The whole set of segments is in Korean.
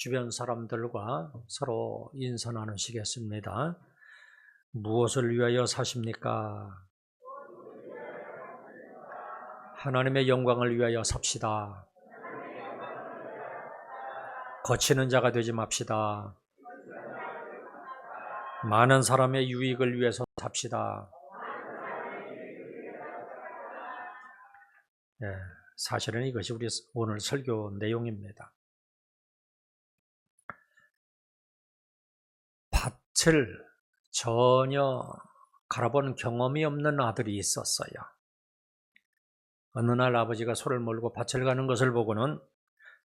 주변 사람들과 서로 인사 나누시겠습니다. 무엇을 위하여 사십니까? 하나님의 영광을 위하여 삽시다. 거치는 자가 되지 맙시다. 많은 사람의 유익을 위해서 삽시다. 사실은 이것이 우리 오늘 설교 내용입니다. 밭을 전혀 갈아본 경험이 없는 아들이 있었어요. 어느 날 아버지가 소를 몰고 밭을 가는 것을 보고는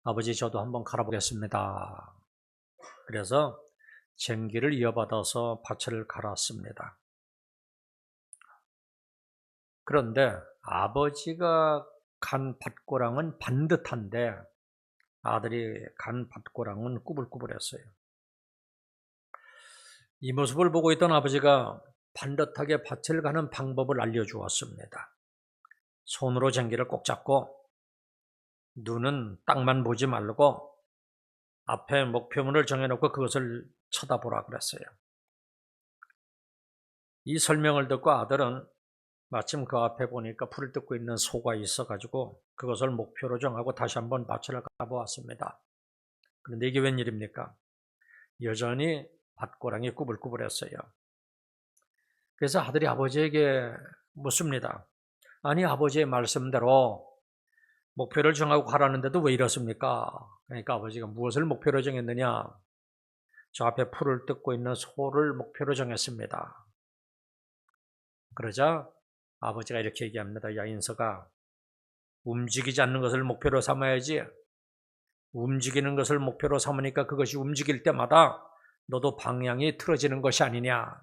아버지 저도 한번 갈아보겠습니다. 그래서 쟁기를 이어받아서 밭을 갈았습니다. 그런데 아버지가 간 밭고랑은 반듯한데 아들이 간 밭고랑은 꾸불꾸불했어요. 이 모습을 보고 있던 아버지가 반듯하게 밭을 가는 방법을 알려주었습니다. 손으로 쟁기를 꼭 잡고 눈은 땅만 보지 말고 앞에 목표물을 정해놓고 그것을 쳐다보라 그랬어요. 이 설명을 듣고 아들은 마침 그 앞에 보니까 풀을 뜯고 있는 소가 있어가지고 그것을 목표로 정하고 다시 한번 밭을 가보았습니다. 그런데 이게 웬일입니까? 여전히 밭고랑이 꾸불꾸불했어요. 그래서 아들이 아버지에게 묻습니다. 아니 아버지의 말씀대로 목표를 정하고 가라는데도 왜 이렇습니까? 그러니까 아버지가 무엇을 목표로 정했느냐? 저 앞에 풀을 뜯고 있는 소를 목표로 정했습니다. 그러자 아버지가 이렇게 얘기합니다. 야 인서가, 움직이지 않는 것을 목표로 삼아야지. 움직이는 것을 목표로 삼으니까 그것이 움직일 때마다 너도 방향이 틀어지는 것이 아니냐.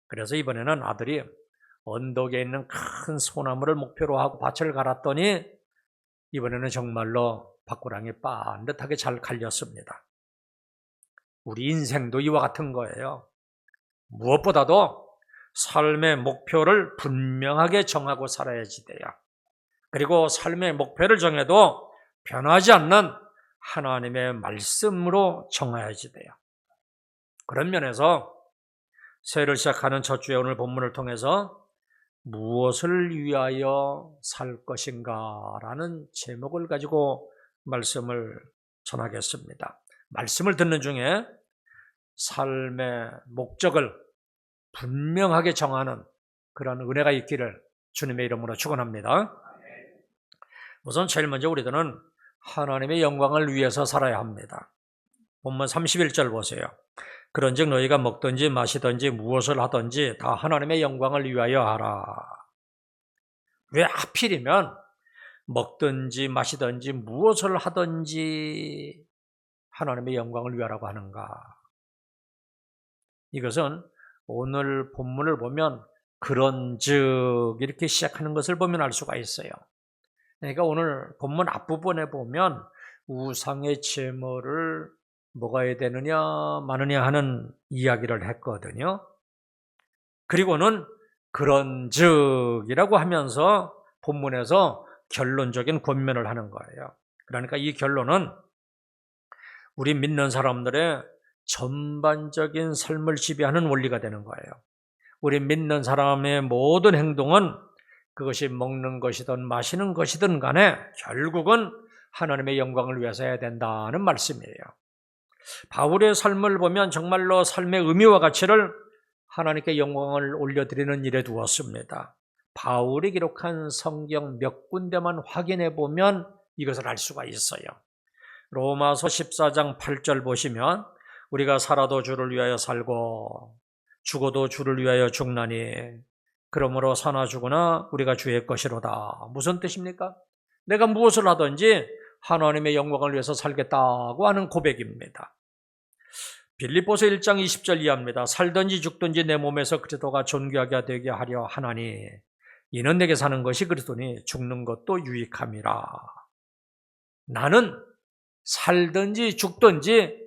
그래서 이번에는 아들이 언덕에 있는 큰 소나무를 목표로 하고 밭을 갈았더니 이번에는 정말로 밭고랑이 반듯하게 잘 갈렸습니다. 우리 인생도 이와 같은 거예요. 무엇보다도 삶의 목표를 분명하게 정하고 살아야지 돼요. 그리고 삶의 목표를 정해도 변하지 않는 하나님의 말씀으로 정해야지 돼요. 그런 면에서 새해를 시작하는 첫 주에 오늘 본문을 통해서 무엇을 위하여 살 것인가 라는 제목을 가지고 말씀을 전하겠습니다. 말씀을 듣는 중에 삶의 목적을 분명하게 정하는 그런 은혜가 있기를 주님의 이름으로 축원합니다. 우선 제일 먼저 우리들은 하나님의 영광을 위해서 살아야 합니다. 본문 31절 보세요. 그런즉 너희가 먹든지 마시든지 무엇을 하든지 다 하나님의 영광을 위하여 하라. 왜 하필이면 먹든지 마시든지 무엇을 하든지 하나님의 영광을 위하라고 하는가? 이것은 오늘 본문을 보면 그런즉 이렇게 시작하는 것을 보면 알 수가 있어요. 그러니까 오늘 본문 앞부분에 보면 우상의 제물을 먹어야 되느냐 마느냐 하는 이야기를 했거든요. 그리고는 그런즉이라고 하면서 본문에서 결론적인 권면을 하는 거예요. 그러니까 이 결론은 우리 믿는 사람들의 전반적인 삶을 지배하는 원리가 되는 거예요. 우리 믿는 사람의 모든 행동은 그것이 먹는 것이든 마시는 것이든 간에 결국은 하나님의 영광을 위해서 해야 된다는 말씀이에요. 바울의 삶을 보면 정말로 삶의 의미와 가치를 하나님께 영광을 올려드리는 일에 두었습니다. 바울이 기록한 성경 몇 군데만 확인해 보면 이것을 알 수가 있어요. 로마서 14장 8절 보시면 우리가 살아도 주를 위하여 살고 죽어도 주를 위하여 죽나니 그러므로 사나 죽으나 우리가 주의 것이로다. 무슨 뜻입니까? 내가 무엇을 하든지 하나님의 영광을 위해서 살겠다고 하는 고백입니다. 빌립보서 1장 20절 이하입니다. 살든지 죽든지 내 몸에서 그리스도가 존귀하게 되게 하려 하나니 이는 내게 사는 것이 그리스도니 죽는 것도 유익함이라. 나는 살든지 죽든지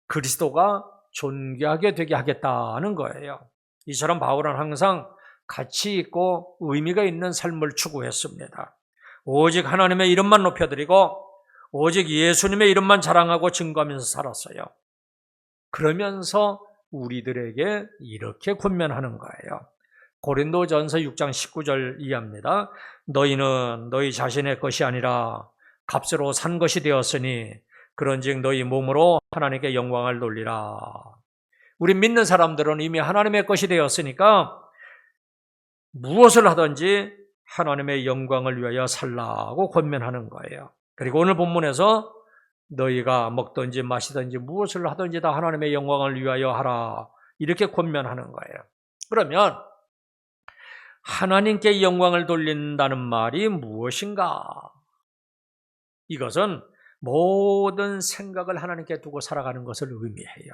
그리스도가 존귀하게 되게 하겠다는 거예요. 이처럼 바울은 항상 가치 있고 의미가 있는 삶을 추구했습니다. 오직 하나님의 이름만 높여드리고 오직 예수님의 이름만 자랑하고 증거하면서 살았어요. 그러면서 우리들에게 이렇게 권면하는 거예요. 고린도전서 6장 19절 이하입니다. 너희는 너희 자신의 것이 아니라 값으로 산 것이 되었으니 그런즉 너희 몸으로 하나님께 영광을 돌리라. 우리 믿는 사람들은 이미 하나님의 것이 되었으니까 무엇을 하든지 하나님의 영광을 위하여 살라고 권면하는 거예요. 그리고 오늘 본문에서 너희가 먹든지 마시든지 무엇을 하든지 다 하나님의 영광을 위하여 하라, 이렇게 권면하는 거예요. 그러면 하나님께 영광을 돌린다는 말이 무엇인가? 이것은 모든 생각을 하나님께 두고 살아가는 것을 의미해요.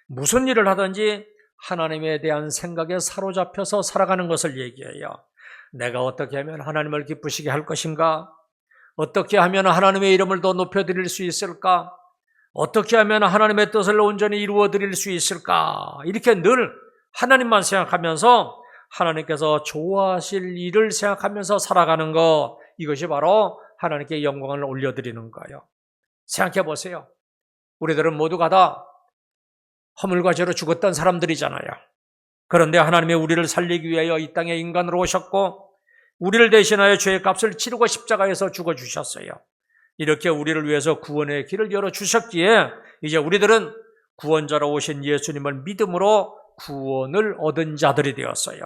무슨 일을 하든지 하나님에 대한 생각에 사로잡혀서 살아가는 것을 얘기해요. 내가 어떻게 하면 하나님을 기쁘시게 할 것인가? 어떻게 하면 하나님의 이름을 더 높여드릴 수 있을까? 어떻게 하면 하나님의 뜻을 온전히 이루어드릴 수 있을까? 이렇게 늘 하나님만 생각하면서 하나님께서 좋아하실 일을 생각하면서 살아가는 것, 이것이 바로 하나님께 영광을 올려드리는 거예요. 생각해 보세요. 우리들은 모두가 다 허물과 죄로 죽었던 사람들이잖아요. 그런데 하나님이 우리를 살리기 위하여 이 땅에 인간으로 오셨고 우리를 대신하여 죄의 값을 치르고 십자가에서 죽어주셨어요. 이렇게 우리를 위해서 구원의 길을 열어주셨기에 이제 우리들은 구원자로 오신 예수님을 믿음으로 구원을 얻은 자들이 되었어요.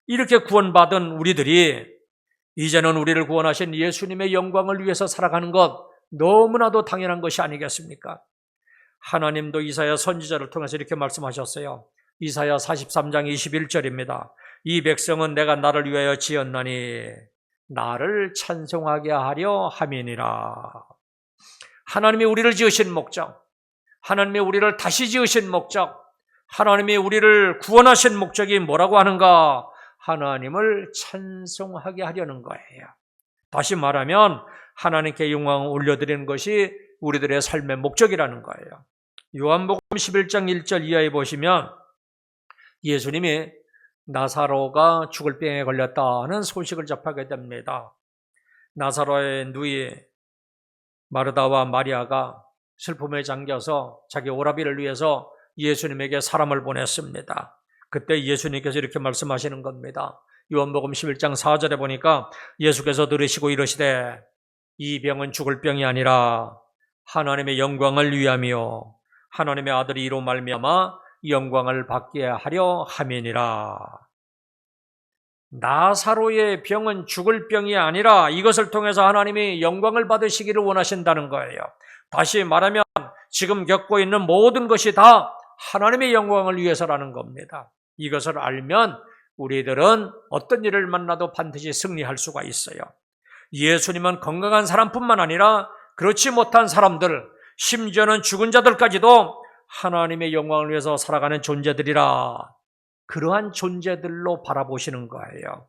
이렇게 구원받은 우리들이 이제는 우리를 구원하신 예수님의 영광을 위해서 살아가는 것, 너무나도 당연한 것이 아니겠습니까? 하나님도 이사야 선지자를 통해서 이렇게 말씀하셨어요. 이사야 43장 21절입니다. 이 백성은 내가 나를 위하여 지었나니 나를 찬송하게 하려 함이니라. 하나님이 우리를 지으신 목적, 하나님이 우리를 다시 지으신 목적, 하나님이 우리를 구원하신 목적이 뭐라고 하는가? 하나님을 찬송하게 하려는 거예요. 다시 말하면 하나님께 영광을 올려드리는 것이 우리들의 삶의 목적이라는 거예요. 요한복음 11장 1절 이하에 보시면 예수님이 나사로가 죽을 병에 걸렸다는 소식을 접하게 됩니다. 나사로의 누이 마르다와 마리아가 슬픔에 잠겨서 자기 오라비를 위해서 예수님에게 사람을 보냈습니다. 그때 예수님께서 이렇게 말씀하시는 겁니다. 요한복음 11장 4절에 보니까 예수께서 들으시고 이르시되 이 병은 죽을 병이 아니라 하나님의 영광을 위하며 하나님의 아들이 이로 말미암아 영광을 받게 하려 함이니라. 나사로의 병은 죽을 병이 아니라 이것을 통해서 하나님이 영광을 받으시기를 원하신다는 거예요. 다시 말하면 지금 겪고 있는 모든 것이 다 하나님의 영광을 위해서라는 겁니다. 이것을 알면 우리들은 어떤 일을 만나도 반드시 승리할 수가 있어요. 예수님은 건강한 사람뿐만 아니라 그렇지 못한 사람들, 심지어는 죽은 자들까지도 하나님의 영광을 위해서 살아가는 존재들이라, 그러한 존재들로 바라보시는 거예요.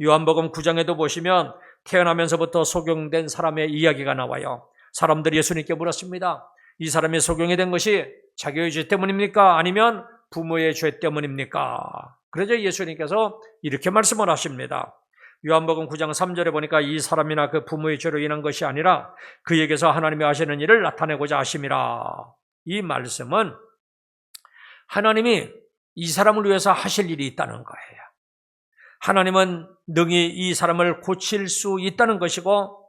요한복음 9장에도 보시면 태어나면서부터 소경된 사람의 이야기가 나와요. 사람들이 예수님께 물었습니다. 이 사람이 소경이 된 것이 자기의 죄 때문입니까? 아니면 부모의 죄 때문입니까? 그래서 예수님께서 이렇게 말씀을 하십니다. 요한복음 9장 3절에 보니까 이 사람이나 그 부모의 죄로 인한 것이 아니라 그에게서 하나님이 하시는 일을 나타내고자 하심이라. 이 말씀은 하나님이 이 사람을 위해서 하실 일이 있다는 거예요. 하나님은 능히 이 사람을 고칠 수 있다는 것이고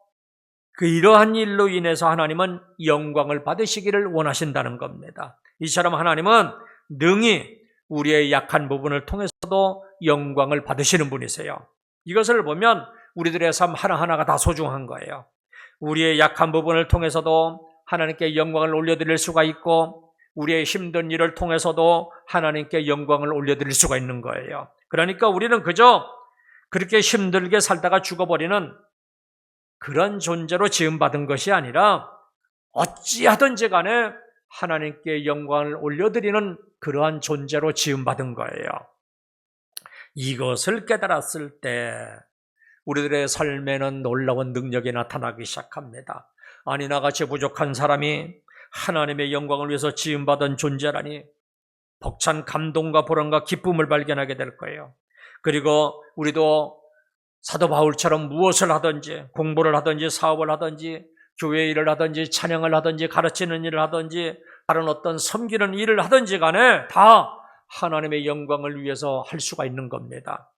그 이러한 일로 인해서 하나님은 영광을 받으시기를 원하신다는 겁니다. 이처럼 하나님은 능히 우리의 약한 부분을 통해서도 영광을 받으시는 분이세요. 이것을 보면 우리들의 삶 하나하나가 다 소중한 거예요. 우리의 약한 부분을 통해서도 하나님께 영광을 올려드릴 수가 있고 우리의 힘든 일을 통해서도 하나님께 영광을 올려드릴 수가 있는 거예요. 그러니까 우리는 그저 그렇게 힘들게 살다가 죽어버리는 그런 존재로 지음받은 것이 아니라 어찌하든지 간에 하나님께 영광을 올려드리는 그러한 존재로 지음받은 거예요. 이것을 깨달았을 때 우리들의 삶에는 놀라운 능력이 나타나기 시작합니다. 아니, 나같이 부족한 사람이 하나님의 영광을 위해서 지음받은 존재라니 벅찬 감동과 보람과 기쁨을 발견하게 될 거예요. 그리고 우리도 사도 바울처럼 무엇을 하든지 공부를 하든지 사업을 하든지 교회 일을 하든지 찬양을 하든지 가르치는 일을 하든지 다른 어떤 섬기는 일을 하든지 간에 다 하나님의 영광을 위해서 할 수가 있는 겁니다.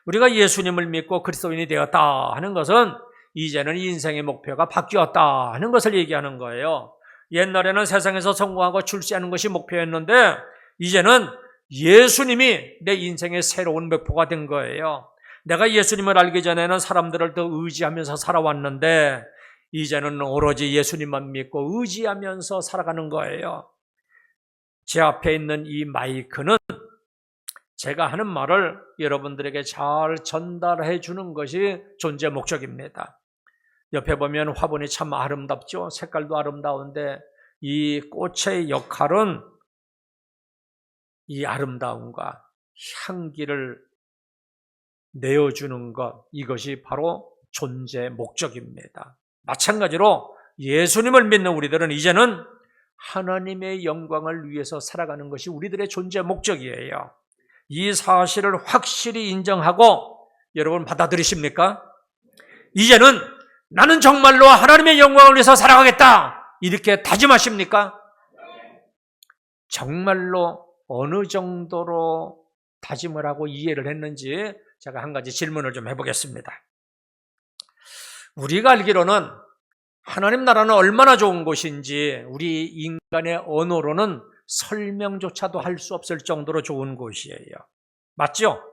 우리가 예수님을 믿고 그리스도인이 되었다 하는 것은 이제는 인생의 목표가 바뀌었다 하는 것을 얘기하는 거예요. 옛날에는 세상에서 성공하고 출세하는 것이 목표였는데 이제는 예수님이 내 인생의 새로운 목표가 된 거예요. 내가 예수님을 알기 전에는 사람들을 더 의지하면서 살아왔는데 이제는 오로지 예수님만 믿고 의지하면서 살아가는 거예요. 제 앞에 있는 이 마이크는 제가 하는 말을 여러분들에게 잘 전달해 주는 것이 존재 목적입니다. 옆에 보면 화분이 참 아름답죠? 색깔도 아름다운데 이 꽃의 역할은 이 아름다움과 향기를 내어주는 것, 이것이 바로 존재 목적입니다. 마찬가지로 예수님을 믿는 우리들은 이제는 하나님의 영광을 위해서 살아가는 것이 우리들의 존재 목적이에요. 이 사실을 확실히 인정하고 여러분 받아들이십니까? 이제는 나는 정말로 하나님의 영광을 위해서 살아가겠다 이렇게 다짐하십니까? 정말로 어느 정도로 다짐을 하고 이해를 했는지 제가 한 가지 질문을 좀 해보겠습니다. 우리가 알기로는 하나님 나라는 얼마나 좋은 곳인지 우리 인간의 언어로는 설명조차도 할 수 없을 정도로 좋은 곳이에요. 맞죠?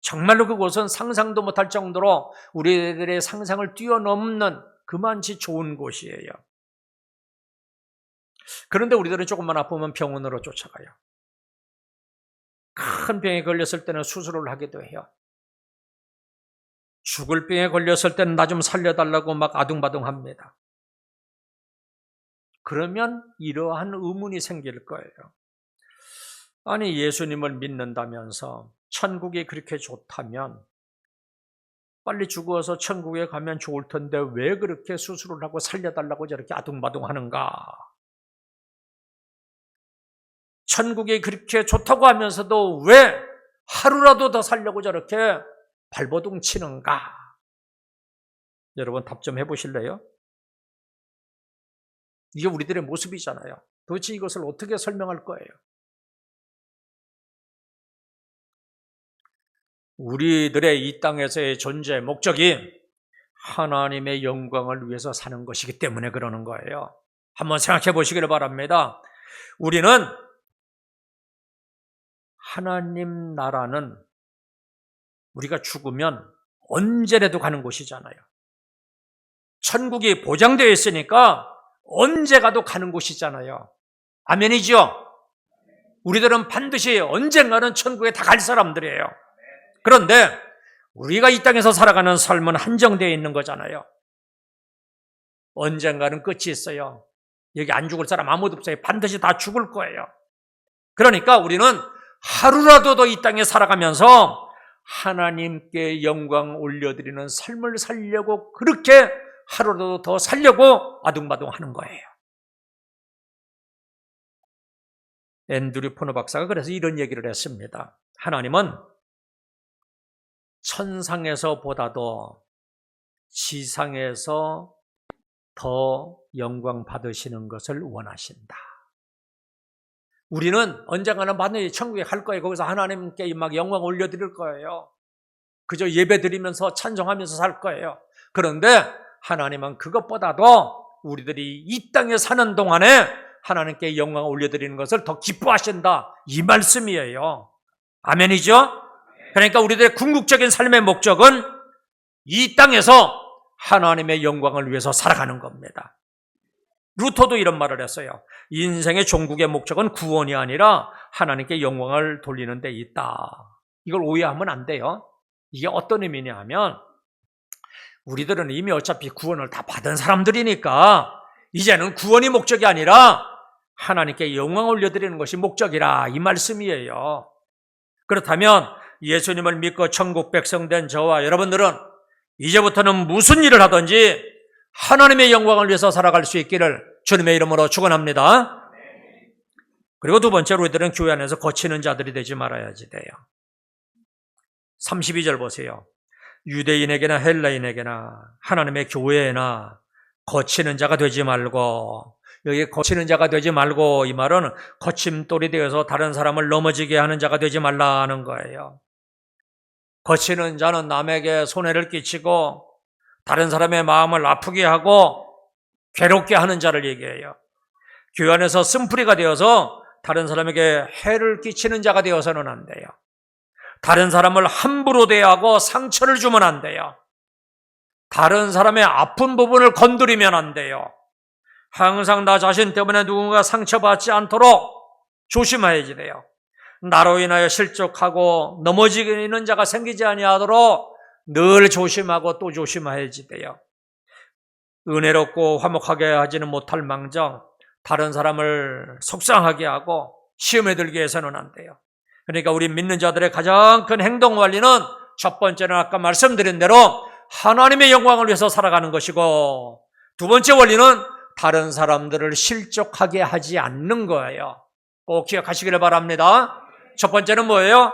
정말로 그곳은 상상도 못할 정도로 우리들의 상상을 뛰어넘는 그만치 좋은 곳이에요. 그런데 우리들은 조금만 아프면 병원으로 쫓아가요. 큰 병에 걸렸을 때는 수술을 하기도 해요. 죽을 병에 걸렸을 때는 나 좀 살려달라고 막 아둥바둥합니다. 그러면 이러한 의문이 생길 거예요. 아니 예수님을 믿는다면서 천국이 그렇게 좋다면 빨리 죽어서 천국에 가면 좋을 텐데 왜 그렇게 수술을 하고 살려달라고 저렇게 아둥바둥하는가? 천국이 그렇게 좋다고 하면서도 왜 하루라도 더 살려고 저렇게 발버둥 치는가? 여러분 답 좀 해보실래요? 이게 우리들의 모습이잖아요. 도대체 이것을 어떻게 설명할 거예요? 우리들의 이 땅에서의 존재 목적이 하나님의 영광을 위해서 사는 것이기 때문에 그러는 거예요. 한번 생각해 보시기를 바랍니다. 우리는 하나님 나라는 우리가 죽으면 언제라도 가는 곳이잖아요. 천국이 보장되어 있으니까 언제 가도 가는 곳이잖아요. 아멘이죠? 우리들은 반드시 언젠가는 천국에 다 갈 사람들이에요. 그런데 우리가 이 땅에서 살아가는 삶은 한정되어 있는 거잖아요. 언젠가는 끝이 있어요. 여기 안 죽을 사람 아무도 없어요. 반드시 다 죽을 거예요. 그러니까 우리는 하루라도 더 이 땅에 살아가면서 하나님께 영광 올려드리는 삶을 살려고 그렇게 하루라도 더 살려고 아둥바둥 하는 거예요. 앤드류 포너 박사가 그래서 이런 얘기를 했습니다. 하나님은 천상에서 보다도 지상에서 더 영광 받으시는 것을 원하신다. 우리는 언젠가는 반드시 천국에 갈 거예요. 거기서 하나님께 막 영광 올려드릴 거예요. 그저 예배 드리면서 찬송하면서 살 거예요. 그런데 하나님은 그것보다도 우리들이 이 땅에 사는 동안에 하나님께 영광 올려드리는 것을 더 기뻐하신다. 이 말씀이에요. 아멘이죠? 그러니까 우리들의 궁극적인 삶의 목적은 이 땅에서 하나님의 영광을 위해서 살아가는 겁니다. 루터도 이런 말을 했어요. 인생의 종국의 목적은 구원이 아니라 하나님께 영광을 돌리는 데 있다. 이걸 오해하면 안 돼요. 이게 어떤 의미냐 하면 우리들은 이미 어차피 구원을 다 받은 사람들이니까 이제는 구원이 목적이 아니라 하나님께 영광 올려드리는 것이 목적이라 이 말씀이에요. 그렇다면 예수님을 믿고 천국 백성 된 저와 여러분들은 이제부터는 무슨 일을 하든지 하나님의 영광을 위해서 살아갈 수 있기를 주님의 이름으로 축원합니다. 그리고 두 번째로 우리들은 교회 안에서 거치는 자들이 되지 말아야지 돼요. 32절 보세요. 유대인에게나 헬라인에게나 하나님의 교회나 거치는 자가 되지 말고, 여기 거치는 자가 되지 말고 이 말은 거침돌이 되어서 다른 사람을 넘어지게 하는 자가 되지 말라는 거예요. 거치는 자는 남에게 손해를 끼치고 다른 사람의 마음을 아프게 하고 괴롭게 하는 자를 얘기해요. 교회 안에서 쓴뿌리가 되어서 다른 사람에게 해를 끼치는 자가 되어서는 안 돼요. 다른 사람을 함부로 대하고 상처를 주면 안 돼요. 다른 사람의 아픈 부분을 건드리면 안 돼요. 항상 나 자신 때문에 누군가 상처받지 않도록 조심해야지 돼요. 나로 인하여 실족하고 넘어지는 자가 생기지 아니하도록 늘 조심하고 또 조심해야지 돼요. 은혜롭고 화목하게 하지는 못할 망정 다른 사람을 속상하게 하고 시험에 들게 해서는 안 돼요. 그러니까 우리 믿는 자들의 가장 큰 행동 원리는 첫 번째는 아까 말씀드린 대로 하나님의 영광을 위해서 살아가는 것이고, 두 번째 원리는 다른 사람들을 실족하게 하지 않는 거예요. 꼭 기억하시기를 바랍니다. 첫 번째는 뭐예요?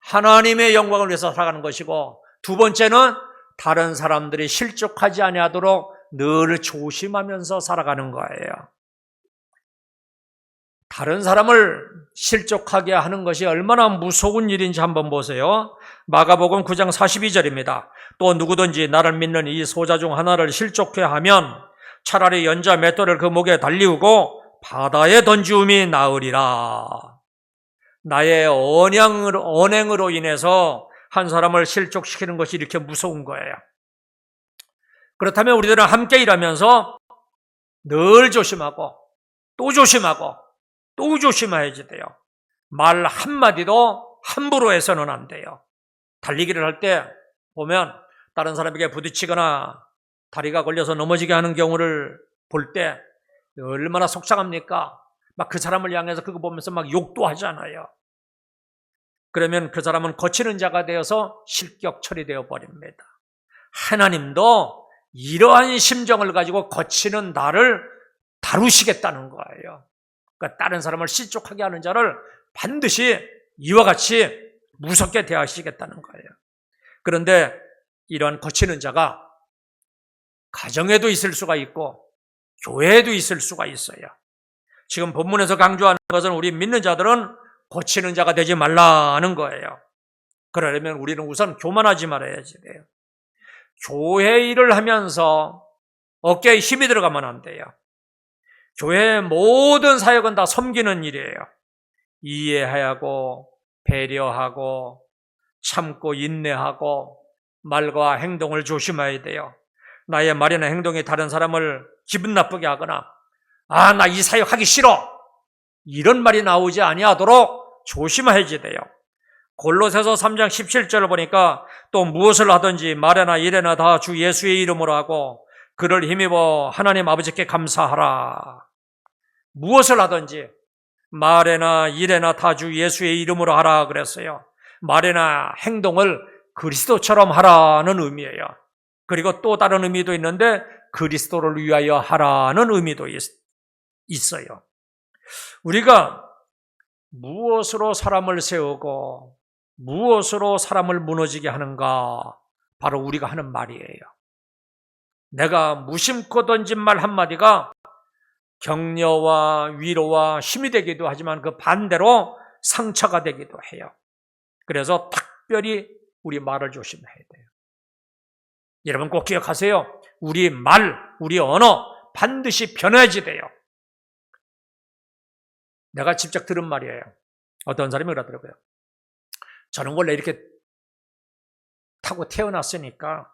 하나님의 영광을 위해서 살아가는 것이고, 두 번째는 다른 사람들이 실족하지 아니하도록 늘 조심하면서 살아가는 거예요. 다른 사람을 실족하게 하는 것이 얼마나 무서운 일인지 한번 보세요. 마가복음 9장 42절입니다. 또 누구든지 나를 믿는 이 소자 중 하나를 실족해 하면 차라리 연자 맷돌을 그 목에 달리우고 바다에 던지움이 나으리라. 나의 언행으로 인해서 한 사람을 실족시키는 것이 이렇게 무서운 거예요. 그렇다면 우리들은 함께 일하면서 늘 조심하고 또 조심하고 또 조심해야지 돼요. 말 한마디도 함부로 해서는 안 돼요. 달리기를 할 때 보면 다른 사람에게 부딪히거나 다리가 걸려서 넘어지게 하는 경우를 볼 때 얼마나 속상합니까? 막 그 사람을 향해서 그거 보면서 막 욕도 하잖아요. 그러면 그 사람은 거치는 자가 되어서 실격 처리되어 버립니다. 하나님도 이러한 심정을 가지고 거치는 나를 다루시겠다는 거예요. 그러니까 다른 사람을 실족하게 하는 자를 반드시 이와 같이 무섭게 대하시겠다는 거예요. 그런데 이러한 거치는 자가 가정에도 있을 수가 있고 교회에도 있을 수가 있어요. 지금 본문에서 강조하는 것은 우리 믿는 자들은 거치는 자가 되지 말라는 거예요. 그러려면 우리는 우선 교만하지 말아야지 돼요. 교회 일을 하면서 어깨에 힘이 들어가면 안 돼요. 교회의 모든 사역은 다 섬기는 일이에요. 이해하고 배려하고 참고 인내하고 말과 행동을 조심해야 돼요. 나의 말이나 행동이 다른 사람을 기분 나쁘게 하거나 나 이 사역 하기 싫어 이런 말이 나오지 아니하도록 조심해야지 돼요. 골로새서 3장 17절을 보니까 또 무엇을 하든지 말이나 일에나 다 주 예수의 이름으로 하고 그를 힘입어 하나님 아버지께 감사하라. 무엇을 하든지 말에나 일에나 다 주 예수의 이름으로 하라 그랬어요. 말이나 행동을 그리스도처럼 하라는 의미예요. 그리고 또 다른 의미도 있는데 그리스도를 위하여 하라는 의미도 있어요. 우리가 무엇으로 사람을 세우고 무엇으로 사람을 무너지게 하는가? 바로 우리가 하는 말이에요. 내가 무심코 던진 말 한마디가 격려와 위로와 힘이 되기도 하지만 그 반대로 상처가 되기도 해요. 그래서 특별히 우리 말을 조심해야 돼요. 여러분 꼭 기억하세요. 우리 말, 우리 언어 반드시 변해야지 돼요. 내가 직접 들은 말이에요. 어떤 사람이 그러더라고요. 저는 원래 이렇게 타고 태어났으니까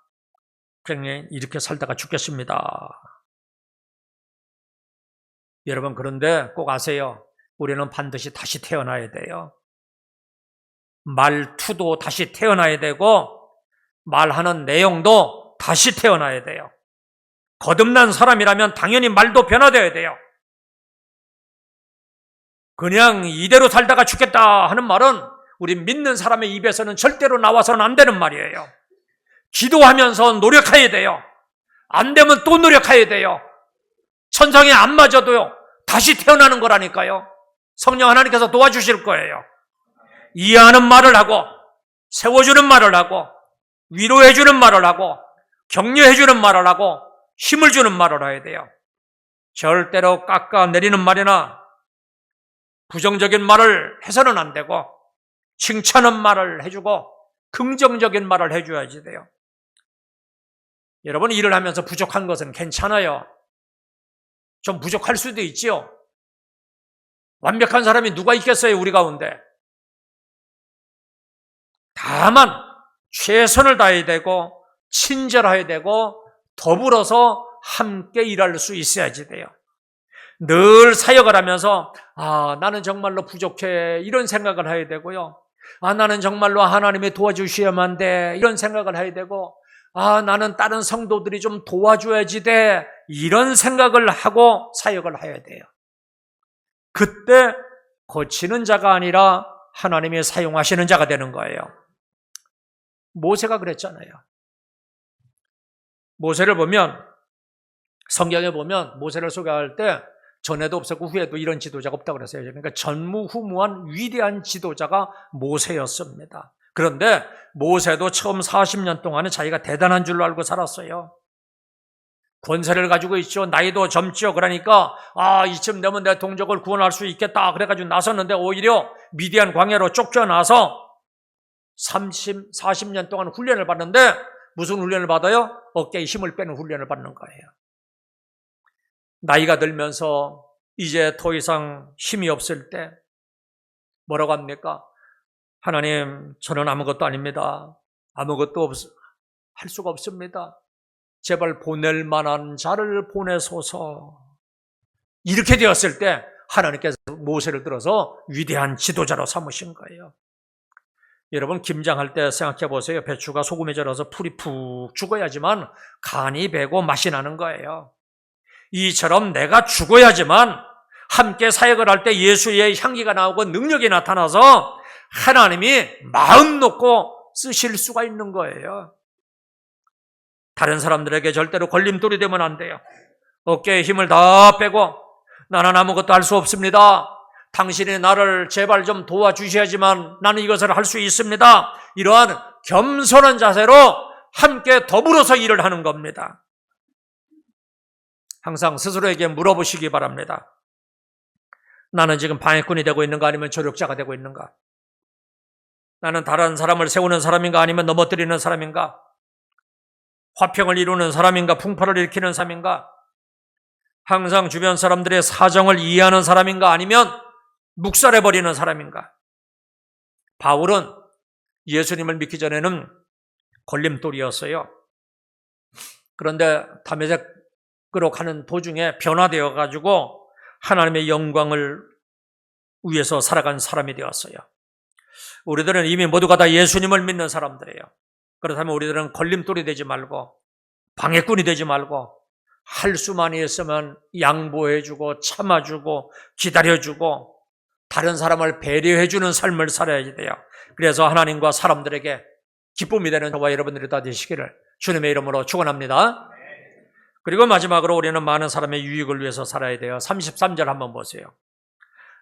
그냥 이렇게 살다가 죽겠습니다. 여러분 그런데 꼭 아세요. 우리는 반드시 다시 태어나야 돼요. 말투도 다시 태어나야 되고 말하는 내용도 다시 태어나야 돼요. 거듭난 사람이라면 당연히 말도 변화되어야 돼요. 그냥 이대로 살다가 죽겠다 하는 말은 우리 믿는 사람의 입에서는 절대로 나와서는 안 되는 말이에요. 기도하면서 노력해야 돼요. 안 되면 또 노력해야 돼요. 천상에 안 맞아도요. 다시 태어나는 거라니까요. 성령 하나님께서 도와주실 거예요. 이해하는 말을 하고 세워주는 말을 하고 위로해주는 말을 하고 격려해주는 말을 하고 힘을 주는 말을 해야 돼요. 절대로 깎아내리는 말이나 부정적인 말을 해서는 안 되고 칭찬하는 말을 해주고 긍정적인 말을 해줘야지 돼요. 여러분, 일을 하면서 부족한 것은 괜찮아요. 좀 부족할 수도 있지요. 완벽한 사람이 누가 있겠어요, 우리 가운데. 다만 최선을 다해야 되고 친절해야 되고 더불어서 함께 일할 수 있어야지 돼요. 늘 사역을 하면서 나는 정말로 부족해 이런 생각을 해야 되고요. 나는 정말로 하나님이 도와주셔야만 돼 이런 생각을 해야 되고 나는 다른 성도들이 좀 도와줘야지 돼 이런 생각을 하고 사역을 해야 돼요. 그때 고치는 자가 아니라 하나님이 사용하시는 자가 되는 거예요. 모세가 그랬잖아요. 모세를 보면, 성경에 보면 모세를 소개할 때 전에도 없었고 후에도 이런 지도자가 없다고 그랬어요. 그러니까 전무후무한 위대한 지도자가 모세였습니다. 그런데 모세도 처음 40년 동안은 자기가 대단한 줄로 알고 살았어요. 권세를 가지고 있죠. 나이도 젊죠. 그러니까 이쯤 되면 내 동족을 구원할 수 있겠다 그래가지고 나섰는데 오히려 미디안 광야로 쫓겨나서 40년 동안 훈련을 받는데 무슨 훈련을 받아요? 어깨에 힘을 빼는 훈련을 받는 거예요. 나이가 들면서 이제 더 이상 힘이 없을 때 뭐라고 합니까? 하나님, 저는 아무것도 아닙니다. 아무것도 할 수가 없습니다. 제발 보낼 만한 자를 보내소서. 이렇게 되었을 때 하나님께서 모세를 들어서 위대한 지도자로 삼으신 거예요. 여러분, 김장할 때 생각해 보세요. 배추가 소금에 절어서 풀이 푹 죽어야지만 간이 배고 맛이 나는 거예요. 이처럼 내가 죽어야지만 함께 사역을 할 때 예수의 향기가 나오고 능력이 나타나서 하나님이 마음 놓고 쓰실 수가 있는 거예요. 다른 사람들에게 절대로 걸림돌이 되면 안 돼요. 어깨에 힘을 다 빼고 나는 아무것도 할 수 없습니다. 당신이 나를 제발 좀 도와주셔야지만 나는 이것을 할 수 있습니다. 이러한 겸손한 자세로 함께 더불어서 일을 하는 겁니다. 항상 스스로에게 물어보시기 바랍니다. 나는 지금 방해꾼이 되고 있는가 아니면 조력자가 되고 있는가? 나는 다른 사람을 세우는 사람인가 아니면 넘어뜨리는 사람인가? 화평을 이루는 사람인가? 풍파를 일으키는 사람인가? 항상 주변 사람들의 사정을 이해하는 사람인가 아니면 묵살해버리는 사람인가? 바울은 예수님을 믿기 전에는 걸림돌이었어요. 그런데 다메섹으로 가는 도중에 변화되어 가지고 하나님의 영광을 위해서 살아간 사람이 되었어요. 우리들은 이미 모두가 다 예수님을 믿는 사람들이에요. 그렇다면 우리들은 걸림돌이 되지 말고 방해꾼이 되지 말고 할 수만 있으면 양보해주고 참아주고 기다려주고 다른 사람을 배려해주는 삶을 살아야 돼요. 그래서 하나님과 사람들에게 기쁨이 되는 저와 여러분들이 다 되시기를 주님의 이름으로 축원합니다. 그리고 마지막으로 우리는 많은 사람의 유익을 위해서 살아야 돼요. 33절 한번 보세요.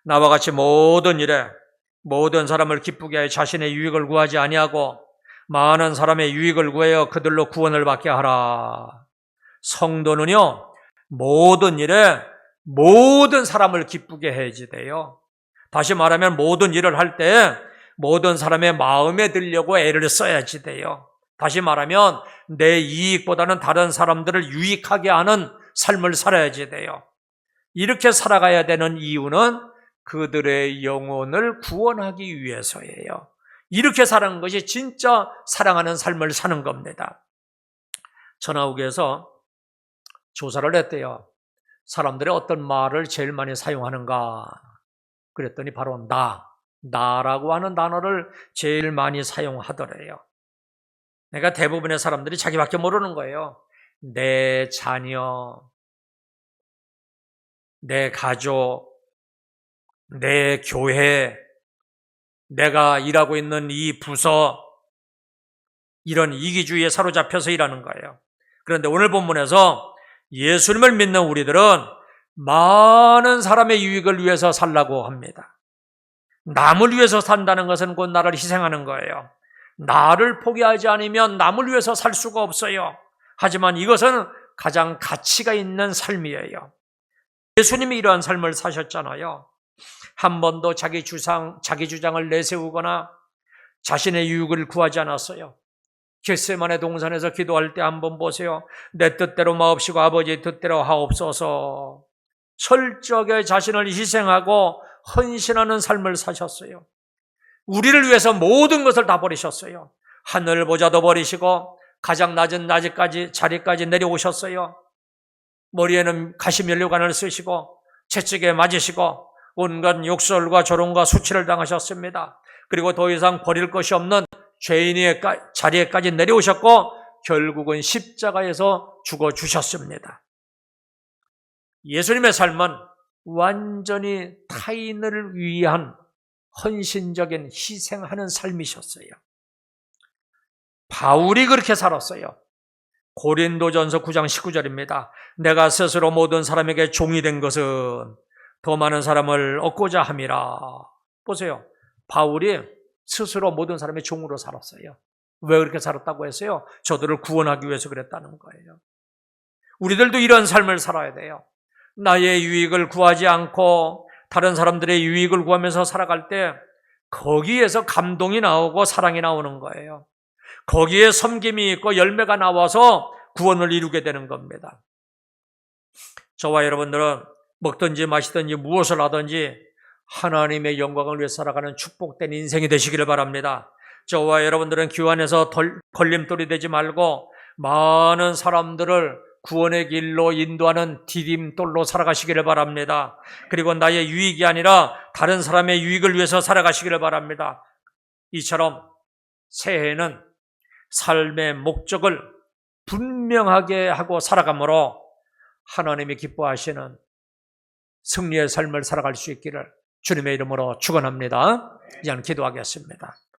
나와 같이 모든 일에 모든 사람을 기쁘게 하여 자신의 유익을 구하지 아니하고 많은 사람의 유익을 구하여 그들로 구원을 받게 하라. 성도는요, 모든 일에 모든 사람을 기쁘게 해야지 돼요. 다시 말하면 모든 일을 할 때 모든 사람의 마음에 들려고 애를 써야지 돼요. 다시 말하면 내 이익보다는 다른 사람들을 유익하게 하는 삶을 살아야지 돼요. 이렇게 살아가야 되는 이유는 그들의 영혼을 구원하기 위해서예요. 이렇게 사는 것이 진짜 사랑하는 삶을 사는 겁니다. 전화국에서 조사를 했대요. 사람들이 어떤 말을 제일 많이 사용하는가? 그랬더니 바로 나라고 하는 단어를 제일 많이 사용하더래요. 그러니까 대부분의 사람들이 자기밖에 모르는 거예요. 내 자녀, 내 가족, 내 교회, 내가 일하고 있는 이 부서, 이런 이기주의에 사로잡혀서 일하는 거예요. 그런데 오늘 본문에서 예수님을 믿는 우리들은 많은 사람의 유익을 위해서 살라고 합니다. 남을 위해서 산다는 것은 곧 나를 희생하는 거예요. 나를 포기하지 않으면 남을 위해서 살 수가 없어요. 하지만 이것은 가장 가치가 있는 삶이에요. 예수님이 이러한 삶을 사셨잖아요. 한 번도 자기 주장을 내세우거나 자신의 유익을 구하지 않았어요. 겟세마네 동산에서 기도할 때 한번 보세요. 내 뜻대로 마옵시고 아버지의 뜻대로 하옵소서. 철저하게 자신을 희생하고 헌신하는 삶을 사셨어요. 우리를 위해서 모든 것을 다 버리셨어요. 하늘 보좌도 버리시고 가장 낮은 자리까지 내려오셨어요. 머리에는 가시면류관을 쓰시고 채찍에 맞으시고 온갖 욕설과 조롱과 수치를 당하셨습니다. 그리고 더 이상 버릴 것이 없는 죄인의 자리에까지 내려오셨고 결국은 십자가에서 죽어주셨습니다. 예수님의 삶은 완전히 타인을 위한 헌신적인 희생하는 삶이셨어요. 바울이 그렇게 살았어요. 고린도전서 9장 19절입니다. 내가 스스로 모든 사람에게 종이 된 것은 더 많은 사람을 얻고자 함이라. 보세요. 바울이 스스로 모든 사람의 종으로 살았어요. 왜 그렇게 살았다고 했어요? 저들을 구원하기 위해서 그랬다는 거예요. 우리들도 이런 삶을 살아야 돼요. 나의 유익을 구하지 않고 다른 사람들의 유익을 구하면서 살아갈 때 거기에서 감동이 나오고 사랑이 나오는 거예요. 거기에 섬김이 있고 열매가 나와서 구원을 이루게 되는 겁니다. 저와 여러분들은 먹든지 마시든지 무엇을 하든지 하나님의 영광을 위해 살아가는 축복된 인생이 되시기를 바랍니다. 저와 여러분들은 귀 안에서 걸림돌이 되지 말고 많은 사람들을 구원의 길로 인도하는 디딤돌로 살아가시기를 바랍니다. 그리고 나의 유익이 아니라 다른 사람의 유익을 위해서 살아가시기를 바랍니다. 이처럼 새해에는 삶의 목적을 분명하게 하고 살아가므로 하나님이 기뻐하시는 승리의 삶을 살아갈 수 있기를 주님의 이름으로 축원합니다. 이제 기도하겠습니다.